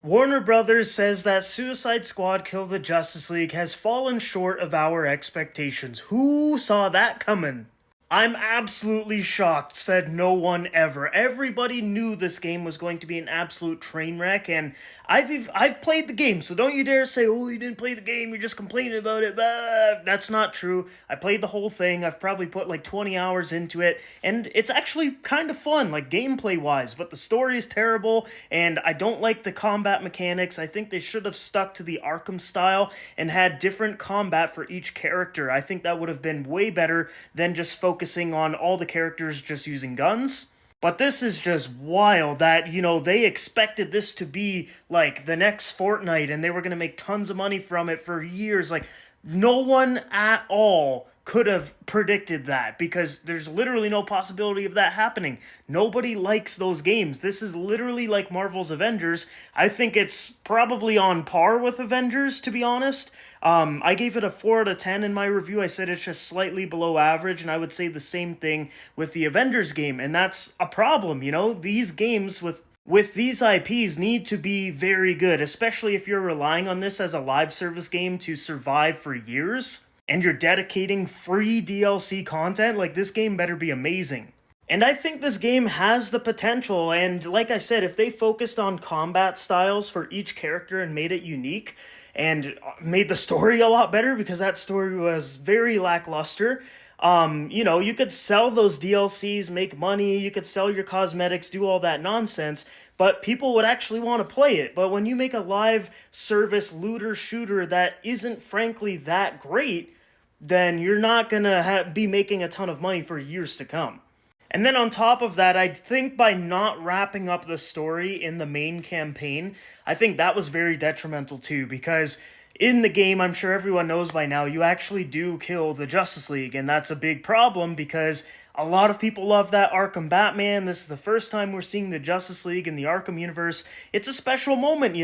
Warner Brothers says that Suicide Squad Kill the Justice League has fallen short of our expectations. Who saw that coming? I'm absolutely shocked, said no one ever. Everybody knew this game was going to be an absolute train wreck, and I've played the game, so don't you dare say, oh, you didn't play the game, you're just complaining about it. Blah. That's not true. I played the whole thing. I've probably put like 20 hours into it, and it's actually kind of fun, like gameplay-wise, but the story is terrible, and I don't like the combat mechanics. I think they should have stuck to the Arkham style and had different combat for each character. I think that would have been way better than just focusing on all the characters just using guns. But this is just wild that, they expected this to be like the next Fortnite and they were going to make tons of money from it for years. Like, no one at all could have predicted that because there's literally no possibility of that happening. Nobody likes those games. This is literally like Marvel's Avengers. I think it's probably on par with Avengers, to be honest. I gave it a 4 out of 10 in my review. I said it's just slightly below average, and I would say the same thing with the Avengers game, and that's a problem, These games with these IPs need to be very good, especially if you're relying on this as a live service game to survive for years, and you're dedicating free DLC content. Like, this game better be amazing. And I think this game has the potential, and like I said, if they focused on combat styles for each character and made it unique, and made the story a lot better, because that story was very lackluster. You could sell those DLCs, make money, you could sell your cosmetics, do all that nonsense, but people would actually want to play it. But when you make a live service looter shooter that isn't frankly that great, then you're not gonna be making a ton of money for years to come. And then on top of that, I think by not wrapping up the story in the main campaign, I think that was very detrimental too, because in the game, I'm sure everyone knows by now, you actually do kill the Justice League, and that's a big problem because a lot of people love that Arkham Batman. This is the first time we're seeing the Justice League in the Arkham universe. It's a special moment,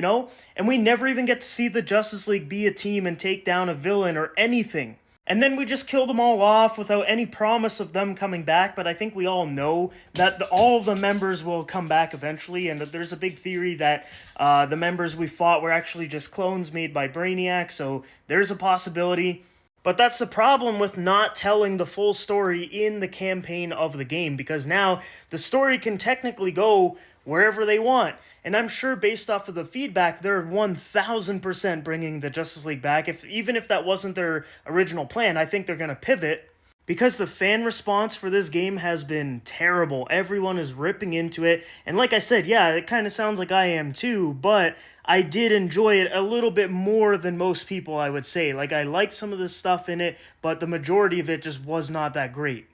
and we never even get to see the Justice League be a team and take down a villain or anything. And then we just kill them all off without any promise of them coming back, but I think we all know that all of the members will come back eventually, and there's a big theory that the members we fought were actually just clones made by Brainiac, so there's a possibility. But that's the problem with not telling the full story in the campaign of the game, because now the story can technically go wherever they want. And I'm sure based off of the feedback, they're 1000% bringing the Justice League back. Even if that wasn't their original plan, I think they're going to pivot, because the fan response for this game has been terrible. Everyone is ripping into it. And like I said, yeah, it kind of sounds like I am too, but I did enjoy it a little bit more than most people, I would say. Like, I liked some of the stuff in it, but the majority of it just was not that great.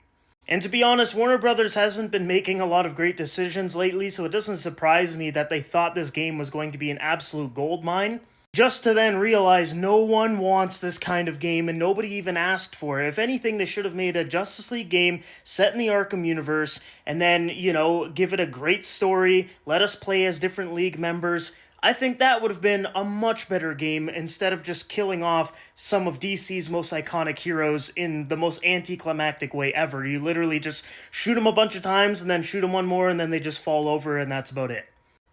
And to be honest, Warner Brothers hasn't been making a lot of great decisions lately, so it doesn't surprise me that they thought this game was going to be an absolute goldmine, just to then realize no one wants this kind of game and nobody even asked for it. If anything, they should have made a Justice League game set in the Arkham universe, and then, give it a great story, let us play as different League members. I think that would have been a much better game instead of just killing off some of DC's most iconic heroes in the most anticlimactic way ever. You literally just shoot them a bunch of times and then shoot them one more and then they just fall over and that's about it.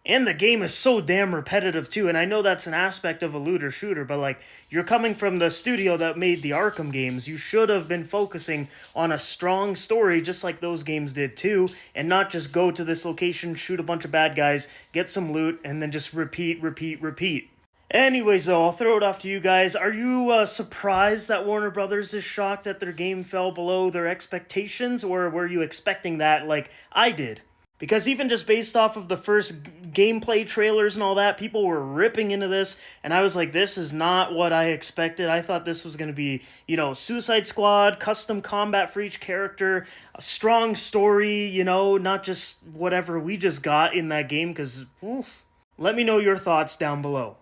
And the game is so damn repetitive too, and I know that's an aspect of a looter shooter, but you're coming from the studio that made the Arkham games. You should have been focusing on a strong story just like those games did too, and not just go to this location, shoot a bunch of bad guys, get some loot, and then just repeat. Anyways though, I'll throw it off to you guys. Are you surprised that Warner Brothers is shocked that their game fell below their expectations, or were you expecting that like I did? Because even just based off of the first gameplay trailers and all that, people were ripping into this, and I was like, this is not what I expected. I thought this was going to be, Suicide Squad, custom combat for each character, a strong story, not just whatever we just got in that game, because let me know your thoughts down below.